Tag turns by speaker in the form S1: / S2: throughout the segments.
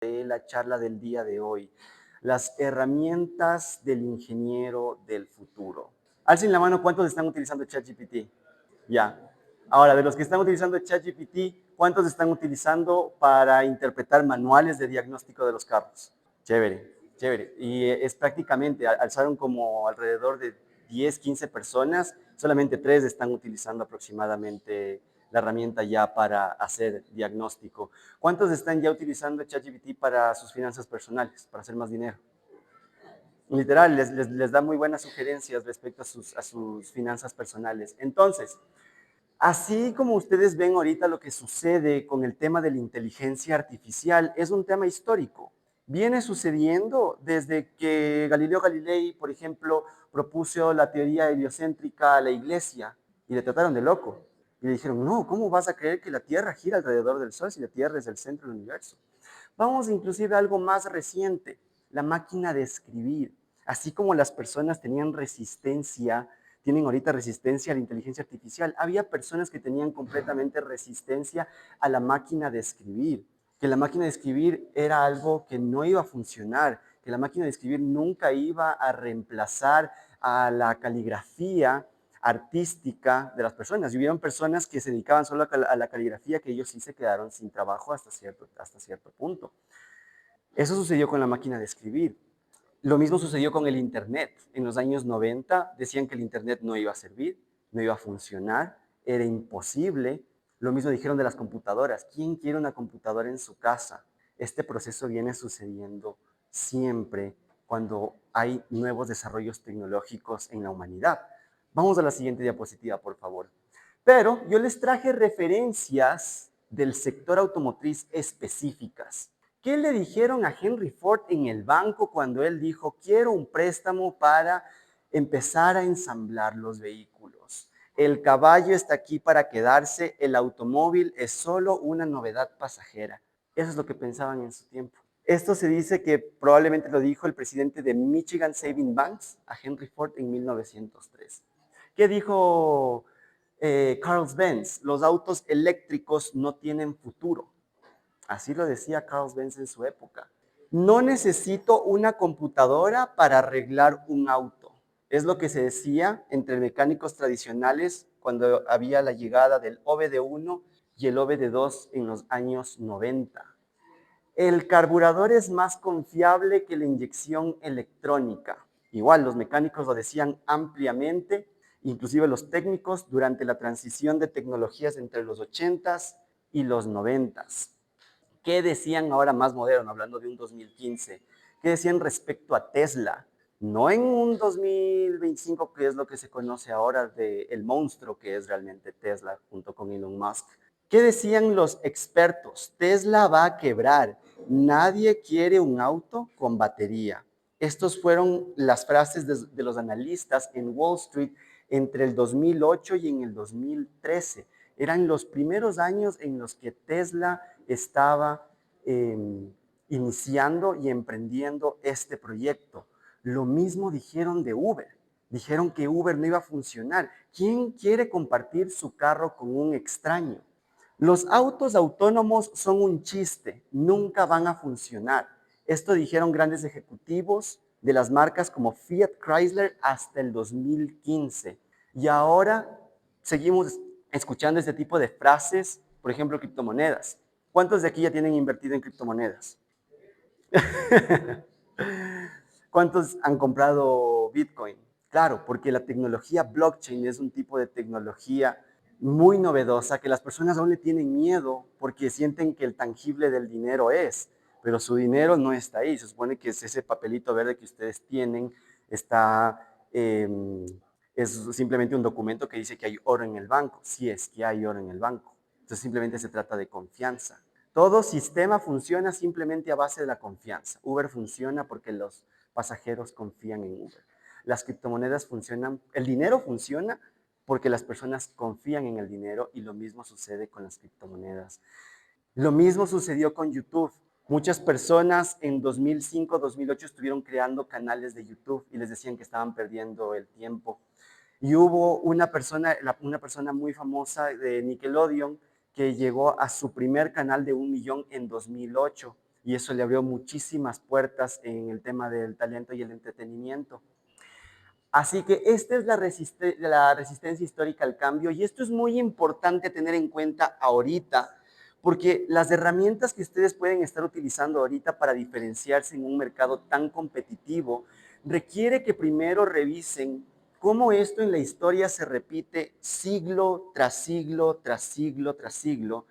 S1: de la charla del día de hoy, las herramientas del ingeniero del futuro. Alcen la mano, ¿cuántos están utilizando ChatGPT? Ya. Ahora, de los que están utilizando ChatGPT, ¿cuántos están utilizando para interpretar manuales de diagnóstico de los carros? Chévere, chévere. Y es prácticamente, alzaron como alrededor de 10, 15 personas, solamente 3 están utilizando aproximadamente la herramienta ya para hacer diagnóstico. ¿Cuántos están ya utilizando ChatGPT para sus finanzas personales, para hacer más dinero? Literal, les da muy buenas sugerencias respecto a sus finanzas personales. Entonces, así como ustedes ven ahorita lo que sucede con el tema de la inteligencia artificial, es un tema histórico. Viene sucediendo desde que Galileo Galilei, por ejemplo, propuso la teoría heliocéntrica a la iglesia y le trataron de loco. Y le dijeron, no, ¿cómo vas a creer que la Tierra gira alrededor del Sol si la Tierra es el centro del universo? Vamos inclusive a algo más reciente, la máquina de escribir. Así como las personas tenían resistencia, tienen ahorita resistencia a la inteligencia artificial, había personas que tenían completamente resistencia a la máquina de escribir, que la máquina de escribir era algo que no iba a funcionar, que la máquina de escribir nunca iba a reemplazar a la caligrafía artística de las personas. Y hubieron personas que se dedicaban solo a la caligrafía, que ellos sí se quedaron sin trabajo hasta cierto punto. Eso sucedió con la máquina de escribir. Lo mismo sucedió con el Internet. En los años 90 decían que el Internet no iba a servir, no iba a funcionar, era imposible. Lo mismo dijeron de las computadoras. ¿Quién quiere una computadora en su casa? Este proceso viene sucediendo siempre cuando hay nuevos desarrollos tecnológicos en la humanidad. Vamos a la siguiente diapositiva, por favor. Pero yo les traje referencias del sector automotriz específicas. ¿Qué le dijeron a Henry Ford en el banco cuando él dijo, quiero un préstamo para empezar a ensamblar los vehículos? El caballo está aquí para quedarse, el automóvil es solo una novedad pasajera. Eso es lo que pensaban en su tiempo. Esto se dice que probablemente lo dijo el presidente de Michigan Savings Banks a Henry Ford en 1903. ¿Qué dijo Carl Benz? Los autos eléctricos no tienen futuro. Así lo decía Carl Benz en su época. No necesito una computadora para arreglar un auto. Es lo que se decía entre mecánicos tradicionales cuando había la llegada del OBD1 y el OBD2 en los años 90. El carburador es más confiable que la inyección electrónica. Igual, los mecánicos lo decían ampliamente, inclusive los técnicos, durante la transición de tecnologías entre los 80s y los 90s. ¿Qué decían ahora más moderno, hablando de un 2015? ¿Qué decían respecto a Tesla? No en un 2025, que es lo que se conoce ahora del monstruo que es realmente Tesla junto con Elon Musk. ¿Qué decían los expertos? Tesla va a quebrar. Nadie quiere un auto con batería. Estas fueron las frases de los analistas en Wall Street entre el 2008 y en el 2013. Eran los primeros años en los que Tesla estaba iniciando y emprendiendo este proyecto. Lo mismo dijeron de Uber. Dijeron que Uber no iba a funcionar. ¿Quién quiere compartir su carro con un extraño? Los autos autónomos son un chiste, nunca van a funcionar. Esto dijeron grandes ejecutivos de las marcas como Fiat Chrysler hasta el 2015. Y ahora seguimos escuchando este tipo de frases, por ejemplo, criptomonedas. ¿Cuántos de aquí ya tienen invertido en criptomonedas? ¿Cuántos han comprado Bitcoin? Claro, porque la tecnología blockchain es un tipo de tecnología muy novedosa que las personas aún le tienen miedo porque sienten que el tangible del dinero pero su dinero no está ahí. Se supone que es ese papelito verde que ustedes tienen, es simplemente un documento que dice que hay oro en el banco. Sí es que hay oro en el banco. Entonces simplemente se trata de confianza. Todo sistema funciona simplemente a base de la confianza. Uber funciona porque los pasajeros confían en Uber. Las criptomonedas funcionan, el dinero funciona porque las personas confían en el dinero y lo mismo sucede con las criptomonedas. Lo mismo sucedió con YouTube. Muchas personas en 2005, 2008 estuvieron creando canales de YouTube y les decían que estaban perdiendo el tiempo. Y hubo una persona muy famosa de Nickelodeon que llegó a su primer canal de 1 millón en 2008. y eso le abrió muchísimas puertas en el tema del talento y el entretenimiento. Así que esta es la resistencia histórica al cambio y esto es muy importante tener en cuenta ahorita, porque las herramientas que ustedes pueden estar utilizando ahorita para diferenciarse en un mercado tan competitivo requiere que primero revisen cómo esto en la historia se repite siglo tras siglo, tras siglo, tras siglo,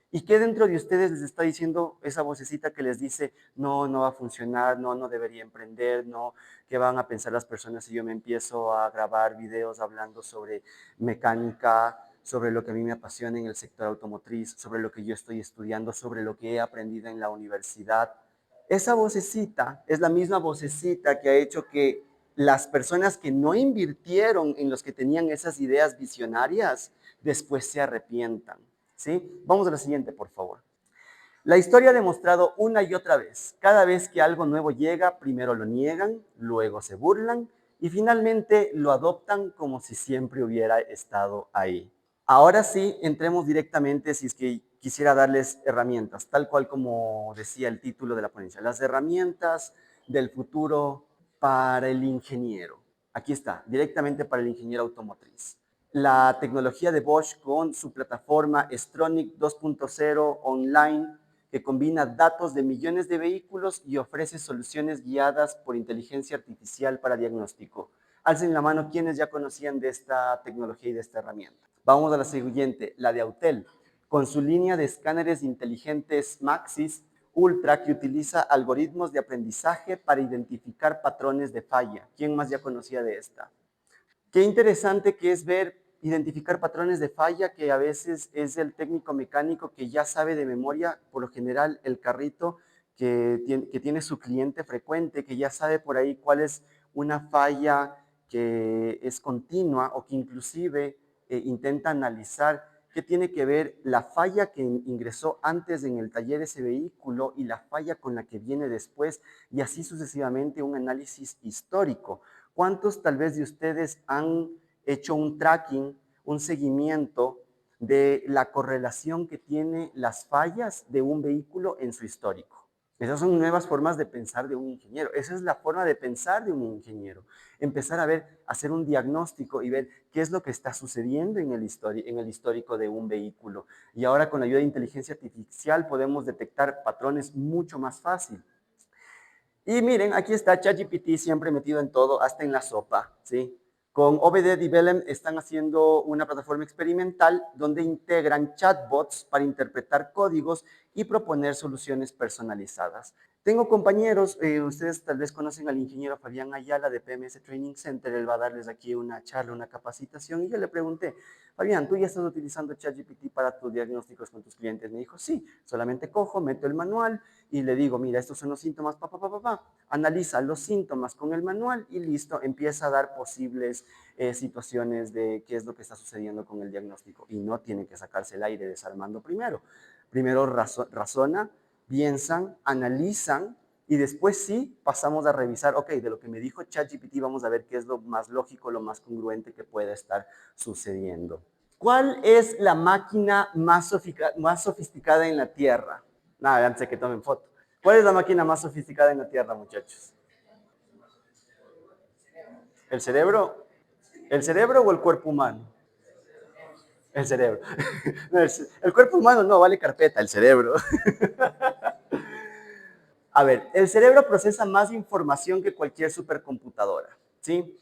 S1: y qué dentro de ustedes les está diciendo esa vocecita que les dice, no, no va a funcionar, no, no debería emprender, no, qué van a pensar las personas si yo me empiezo a grabar videos hablando sobre mecánica, sobre lo que a mí me apasiona en el sector automotriz, sobre lo que yo estoy estudiando, sobre lo que he aprendido en la universidad. Esa vocecita es la misma vocecita que ha hecho que las personas que no invirtieron en los que tenían esas ideas visionarias, después se arrepientan. ¿Sí? Vamos a la siguiente, por favor. La historia ha demostrado una y otra vez, cada vez que algo nuevo llega, primero lo niegan, luego se burlan y finalmente lo adoptan como si siempre hubiera estado ahí. Ahora sí, entremos directamente, si es que quisiera darles herramientas, tal cual como decía el título de la ponencia, las herramientas del futuro para el ingeniero. Aquí está, directamente para el ingeniero automotriz. La tecnología de Bosch con su plataforma Stronic 2.0 online que combina datos de millones de vehículos y ofrece soluciones guiadas por inteligencia artificial para diagnóstico. Alcen la mano quienes ya conocían de esta tecnología y de esta herramienta. Vamos a la siguiente, la de Autel, con su línea de escáneres inteligentes Maxis Ultra que utiliza algoritmos de aprendizaje para identificar patrones de falla. ¿Quién más ya conocía de esta? Qué interesante que es ver, identificar patrones de falla, que a veces es el técnico mecánico que ya sabe de memoria, por lo general, el carrito que tiene su cliente frecuente, que ya sabe por ahí cuál es una falla que es continua o que inclusive intenta analizar qué tiene que ver la falla que ingresó antes en el taller de ese vehículo y la falla con la que viene después, y así sucesivamente un análisis histórico. ¿Cuántos tal vez de ustedes han hecho un tracking, un seguimiento de la correlación que tiene las fallas de un vehículo en su histórico? Esas son nuevas formas de pensar de un ingeniero. Esa es la forma de pensar de un ingeniero. Empezar a ver, hacer un diagnóstico y ver qué es lo que está sucediendo en el histórico de un vehículo. Y ahora con la ayuda de inteligencia artificial podemos detectar patrones mucho más fácil. Y miren, aquí está ChatGPT siempre metido en todo, hasta en la sopa, ¿sí? Con OBD Development están haciendo una plataforma experimental donde integran chatbots para interpretar códigos y proponer soluciones personalizadas. Tengo compañeros, ustedes tal vez conocen al ingeniero Fabián Ayala de PMS Training Center, él va a darles aquí una charla, una capacitación, y yo le pregunté, Fabián, ¿tú ya estás utilizando ChatGPT para tus diagnósticos con tus clientes? Me dijo, sí, solamente cojo, meto el manual y le digo, mira, estos son los síntomas, analiza los síntomas con el manual y listo, empieza a dar posibles situaciones de qué es lo que está sucediendo con el diagnóstico. Y no tiene que sacarse el aire desarmando primero. Primero razona, piensan, analizan y después sí pasamos a revisar, ok, de lo que me dijo ChatGPT vamos a ver qué es lo más lógico, lo más congruente que pueda estar sucediendo. ¿Cuál es la máquina más sofisticada en la Tierra? Nada, antes de que tomen foto. ¿Cuál es la máquina más sofisticada en la Tierra, muchachos? ¿El cerebro? ¿El cerebro o el cuerpo humano? El cerebro. El cuerpo humano no, vale carpeta, el cerebro. A ver, el cerebro procesa más información que cualquier supercomputadora, ¿sí?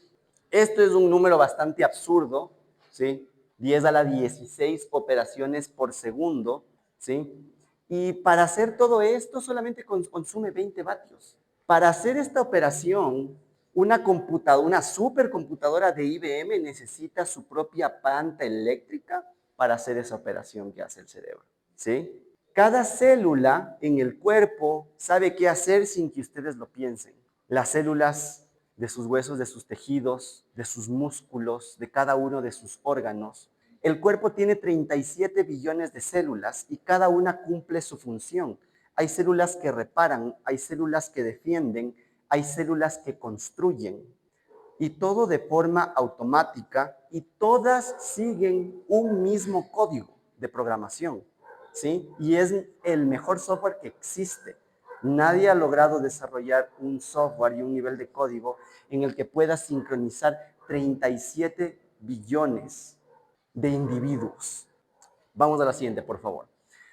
S1: Esto es un número bastante absurdo, ¿sí? 10 a la 16 operaciones por segundo, ¿sí? Y para hacer todo esto solamente consume 20 vatios. Para hacer esta operación, una supercomputadora de IBM necesita su propia planta eléctrica para hacer esa operación que hace el cerebro, ¿sí? Cada célula en el cuerpo sabe qué hacer sin que ustedes lo piensen. Las células de sus huesos, de sus tejidos, de sus músculos, de cada uno de sus órganos. El cuerpo tiene 37 billones de células y cada una cumple su función. Hay células que reparan, hay células que defienden, hay células que construyen. Y todo de forma automática y todas siguen un mismo código de programación, ¿sí? Y es el mejor software que existe. Nadie ha logrado desarrollar un software y un nivel de código en el que pueda sincronizar 37 billones de individuos. Vamos a la siguiente, por favor.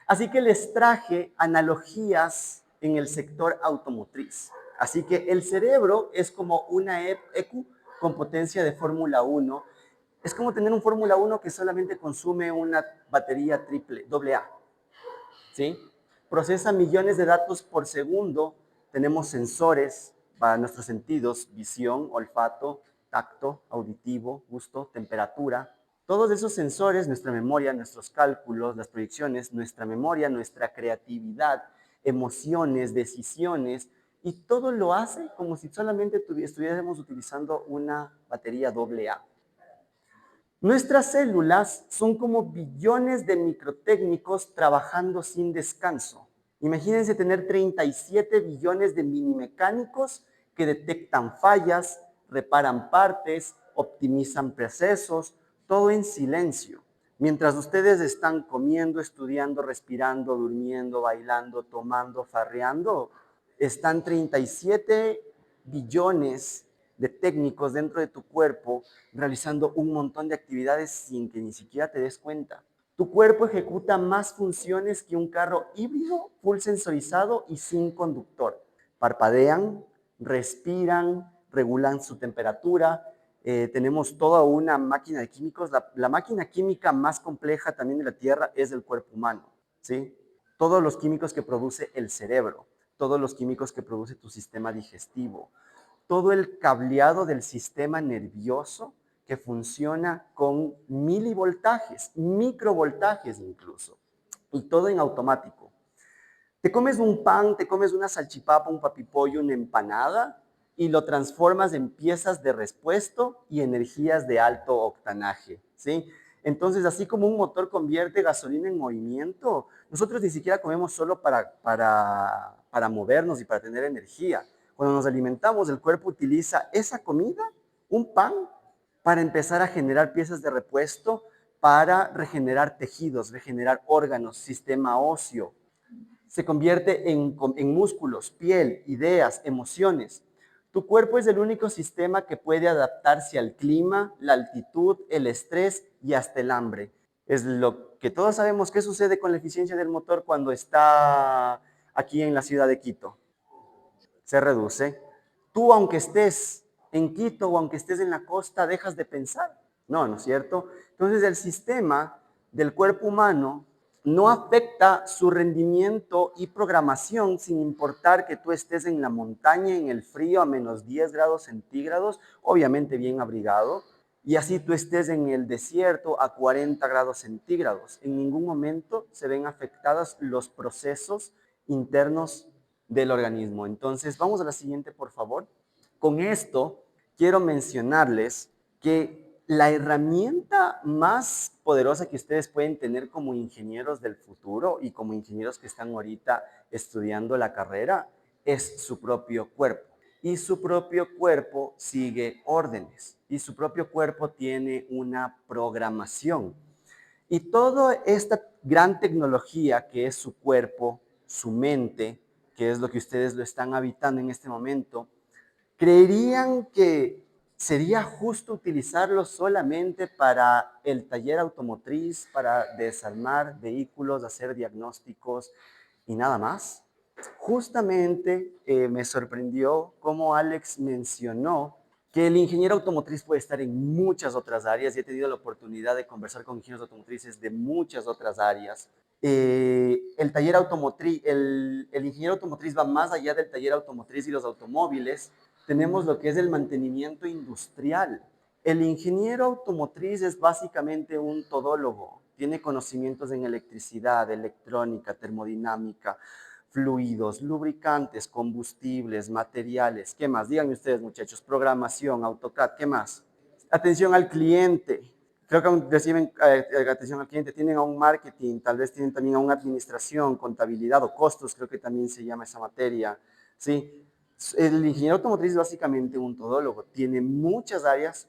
S1: Así que les traje analogías en el sector automotriz. Así que el cerebro es como una EQ con potencia de Fórmula 1. Es como tener un Fórmula 1 que solamente consume una batería triple, doble A. ¿Sí? Procesa millones de datos por segundo. Tenemos sensores para nuestros sentidos: visión, olfato, tacto, auditivo, gusto, temperatura. Todos esos sensores, nuestra memoria, nuestros cálculos, las proyecciones, nuestra memoria, nuestra creatividad, emociones, decisiones, y todo lo hace como si solamente estuviésemos utilizando una batería doble A. Nuestras células son como billones de microtécnicos trabajando sin descanso. Imagínense tener 37 billones de minimecánicos que detectan fallas, reparan partes, optimizan procesos, todo en silencio. Mientras ustedes están comiendo, estudiando, respirando, durmiendo, bailando, tomando, farreando, están 37 billones de técnicos dentro de tu cuerpo realizando un montón de actividades sin que ni siquiera te des cuenta. Tu cuerpo ejecuta más funciones que un carro híbrido, full sensorizado y sin conductor. Parpadean, respiran, regulan su temperatura. Tenemos toda una máquina de químicos. La máquina química más compleja también de la Tierra es el cuerpo humano, ¿sí? Todos los químicos que produce el cerebro, todos los químicos que produce tu sistema digestivo, todo el cableado del sistema nervioso que funciona con milivoltajes, microvoltajes incluso, y todo en automático. Te comes un pan, te comes una salchipapa, un papipollo, una empanada, y lo transformas en piezas de repuesto y energías de alto octanaje, ¿sí? Entonces, así como un motor convierte gasolina en movimiento, nosotros ni siquiera comemos solo para movernos y para tener energía. Cuando nos alimentamos, el cuerpo utiliza esa comida, un pan, para empezar a generar piezas de repuesto, para regenerar tejidos, regenerar órganos, sistema óseo. Se convierte en músculos, piel, ideas, emociones. Tu cuerpo es el único sistema que puede adaptarse al clima, la altitud, el estrés y hasta el hambre. Es lo que todos sabemos. ¿Qué sucede con la eficiencia del motor cuando está aquí en la ciudad de Quito? Se reduce. Tú, aunque estés en Quito o aunque estés en la costa, dejas de pensar. No, ¿no es cierto? Entonces el sistema del cuerpo humano no afecta su rendimiento y programación sin importar que tú estés en la montaña, en el frío, a menos 10 grados centígrados, obviamente bien abrigado, y así tú estés en el desierto a 40 grados centígrados. En ningún momento se ven afectados los procesos internos del organismo. Entonces, vamos a la siguiente, por favor. Con esto, quiero mencionarles que la herramienta más poderosa que ustedes pueden tener como ingenieros del futuro y como ingenieros que están ahorita estudiando la carrera es su propio cuerpo. Y su propio cuerpo sigue órdenes. Y su propio cuerpo tiene una programación. Y toda esta gran tecnología que es su cuerpo, su mente, que es lo que ustedes lo están habitando en este momento, ¿creerían que sería justo utilizarlo solamente para el taller automotriz, para desarmar vehículos, hacer diagnósticos y nada más? Justamente me sorprendió cómo Alex mencionó que el ingeniero automotriz puede estar en muchas otras áreas, y he tenido la oportunidad de conversar con ingenieros automotrices de muchas otras áreas. El taller automotriz, el ingeniero automotriz va más allá del taller automotriz y los automóviles. Tenemos lo que es el mantenimiento industrial. El ingeniero automotriz es básicamente un todólogo. Tiene conocimientos en electricidad, electrónica, termodinámica, fluidos, lubricantes, combustibles, materiales. ¿Qué más? Díganme ustedes, muchachos. Programación, AutoCAD, ¿qué más? Atención al cliente. Creo que reciben atención al cliente. Tienen a un marketing, tal vez tienen también a una administración, contabilidad o costos, creo que también se llama esa materia. ¿Sí? El ingeniero automotriz es básicamente un todólogo. Tiene muchas áreas,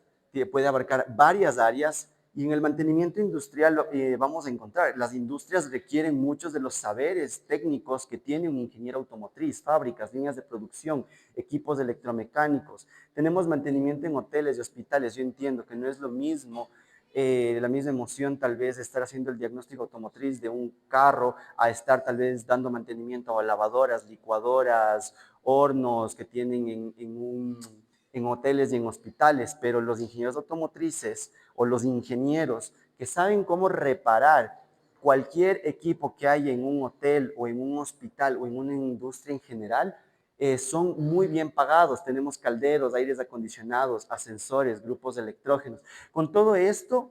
S1: puede abarcar varias áreas Y en el mantenimiento industrial vamos a encontrar, las industrias requieren muchos de los saberes técnicos que tiene un ingeniero automotriz, fábricas, líneas de producción, equipos electromecánicos. Tenemos mantenimiento en hoteles y hospitales. Yo entiendo que no es lo mismo, la misma emoción tal vez estar haciendo el diagnóstico automotriz de un carro a estar tal vez dando mantenimiento a lavadoras, licuadoras, hornos que tienen en hoteles y en hospitales, pero los ingenieros automotrices o los ingenieros que saben cómo reparar cualquier equipo que haya en un hotel o en un hospital o en una industria en general, son muy bien pagados. Tenemos calderos, aires acondicionados, ascensores, grupos de electrógenos. Con todo esto,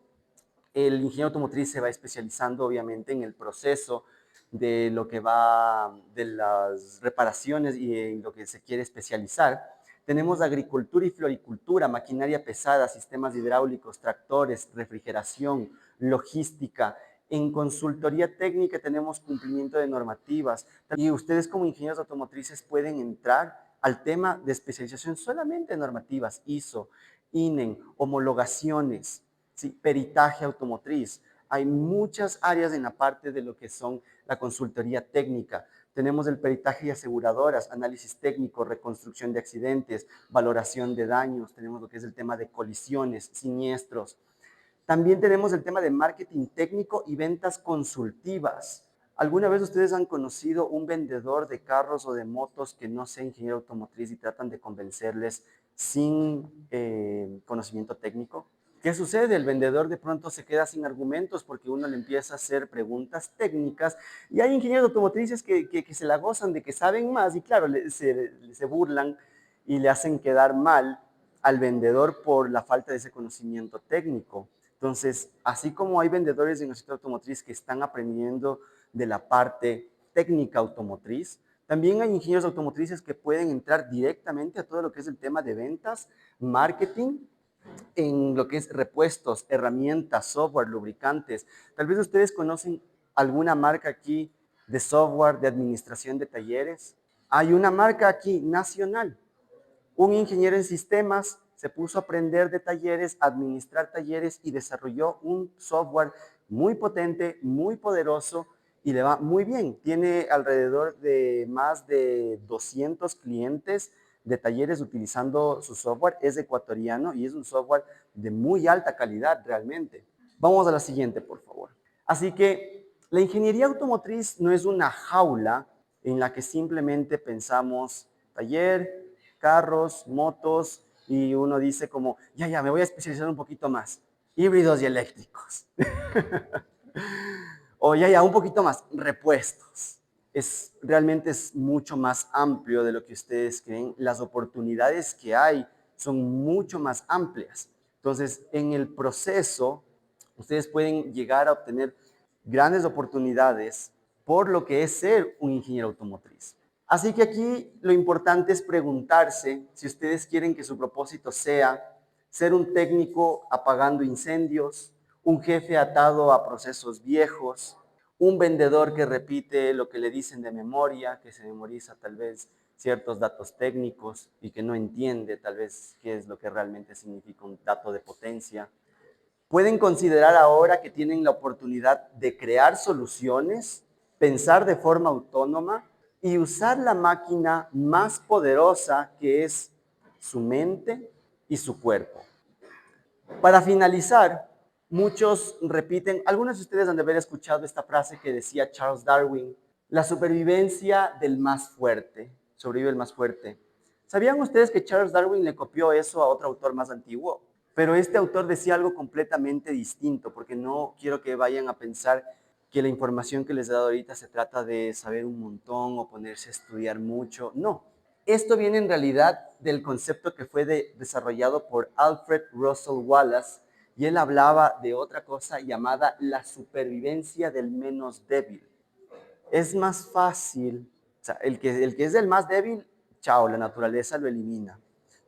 S1: el ingeniero automotriz se va especializando obviamente en el proceso de lo que va, de las reparaciones y en lo que se quiere especializar. Tenemos agricultura y floricultura, maquinaria pesada, sistemas hidráulicos, tractores, refrigeración, logística. En consultoría técnica tenemos cumplimiento de normativas. Y ustedes como ingenieros automotrices pueden entrar al tema de especialización solamente en normativas, ISO, INEN, homologaciones, ¿sí? Peritaje automotriz. Hay muchas áreas en la parte de lo que son la consultoría técnica. Tenemos el peritaje y aseguradoras, análisis técnico, reconstrucción de accidentes, valoración de daños, tenemos lo que es el tema de colisiones, siniestros. También tenemos el tema de marketing técnico y ventas consultivas. ¿Alguna vez ustedes han conocido un vendedor de carros o de motos que no sea ingeniero automotriz y tratan de convencerles sin conocimiento técnico? ¿Qué sucede? El vendedor de pronto se queda sin argumentos porque uno le empieza a hacer preguntas técnicas y hay ingenieros automotrices que se la gozan de que saben más y claro, se burlan y le hacen quedar mal al vendedor por la falta de ese conocimiento técnico. Entonces, así como hay vendedores en el sector automotriz que están aprendiendo de la parte técnica automotriz, también hay ingenieros automotrices que pueden entrar directamente a todo lo que es el tema de ventas, marketing, en lo que es repuestos, herramientas, software, lubricantes. Tal vez ustedes conocen alguna marca aquí de software de administración de talleres. Hay una marca aquí nacional. Un ingeniero en sistemas se puso a aprender de talleres, a administrar talleres y desarrolló un software muy potente, muy poderoso y le va muy bien. Tiene alrededor de más de 200 clientes de talleres utilizando su software. Es ecuatoriano y es un software de muy alta calidad realmente. Vamos a la siguiente, por favor. Así que la ingeniería automotriz no es una jaula en la que simplemente pensamos taller, carros, motos, y uno dice como, ya, me voy a especializar un poquito más, híbridos y eléctricos. O ya, un poquito más, repuestos. Realmente es mucho más amplio de lo que ustedes creen. Las oportunidades que hay son mucho más amplias. Entonces, en el proceso, ustedes pueden llegar a obtener grandes oportunidades por lo que es ser un ingeniero automotriz. Así que aquí lo importante es preguntarse si ustedes quieren que su propósito sea ser un técnico apagando incendios, un jefe atado a procesos viejos, un vendedor que repite lo que le dicen de memoria, que se memoriza tal vez ciertos datos técnicos y que no entiende tal vez qué es lo que realmente significa un dato de potencia. Pueden considerar ahora que tienen la oportunidad de crear soluciones, pensar de forma autónoma y usar la máquina más poderosa que es su mente y su cuerpo. Para finalizar, muchos repiten, algunos de ustedes han de haber escuchado esta frase que decía Charles Darwin, la supervivencia del más fuerte, sobrevive el más fuerte. ¿Sabían ustedes que Charles Darwin le copió eso a otro autor más antiguo? Pero este autor decía algo completamente distinto, porque no quiero que vayan a pensar que la información que les he dado ahorita se trata de saber un montón o ponerse a estudiar mucho. No, esto viene en realidad del concepto que fue desarrollado por Alfred Russel Wallace y él hablaba de otra cosa llamada la supervivencia del menos débil. Es más fácil, o sea, el que es el más débil, chao, la naturaleza lo elimina.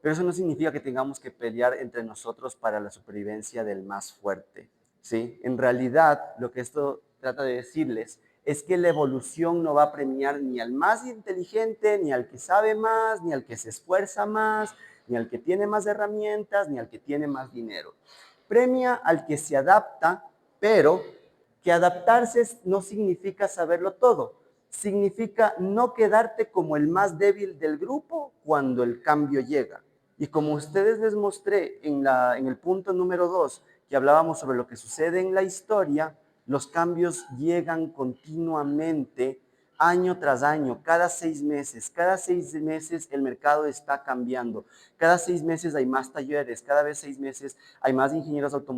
S1: Pero eso no significa que tengamos que pelear entre nosotros para la supervivencia del más fuerte, ¿sí? En realidad, lo que esto trata de decirles es que la evolución no va a premiar ni al más inteligente, ni al que sabe más, ni al que se esfuerza más, ni al que tiene más herramientas, ni al que tiene más dinero. Premia al que se adapta, pero que adaptarse no significa saberlo todo. Significa no quedarte como el más débil del grupo cuando el cambio llega. Y como ustedes les mostré en el punto número 2, que hablábamos sobre lo que sucede en la historia, los cambios llegan continuamente, año tras año, cada 6 meses. Cada 6 meses el mercado está cambiando. Cada 6 meses hay más talleres, cada vez 6 meses hay más ingenieros automotrices.